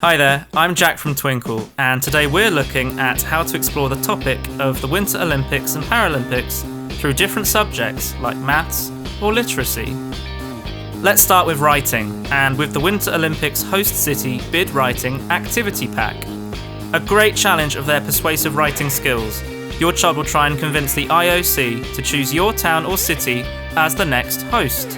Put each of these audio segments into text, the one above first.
Hi there, I'm Jack from Twinkl, and today we're looking at how to explore the topic of the Winter Olympics and Paralympics through different subjects like maths or literacy. Let's start with writing, and with the Winter Olympics host city bid writing activity pack. A great challenge of their persuasive writing skills. Your child will try and convince the IOC to choose your town or city as the next host.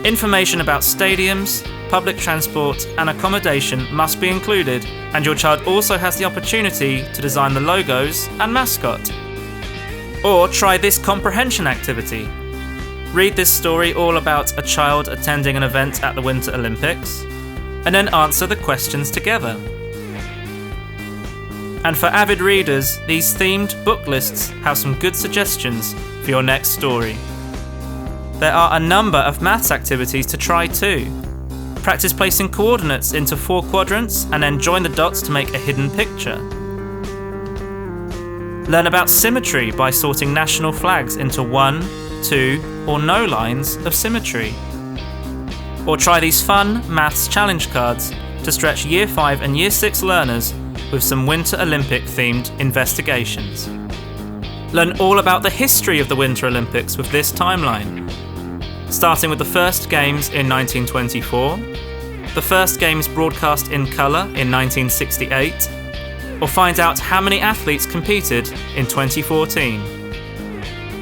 Information about stadiums, public transport and accommodation must be included, and your child also has the opportunity to design the logos and mascot. Or try this comprehension activity. Read this story all about a child attending an event at the Winter Olympics, and then answer the questions together. And for avid readers, these themed book lists have some good suggestions for your next story. There are a number of maths activities to try too. Practice placing coordinates into 4 quadrants and then join the dots to make a hidden picture. Learn about symmetry by sorting national flags into 1, 2, or no lines of symmetry. Or try these fun maths challenge cards to stretch Year 5 and Year 6 learners with some Winter Olympic themed investigations. Learn all about the history of the Winter Olympics with this timeline. Starting with the first games in 1924, the first games broadcast in colour in 1968, or find out how many athletes competed in 2014.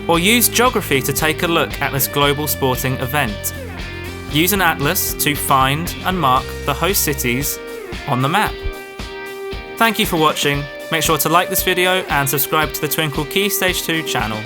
Or use geography to take a look at this global sporting event. Use an atlas to find and mark the host cities on the map. Thank you for watching. Make sure to like this video and subscribe to the Twinkl Key Stage 2 channel.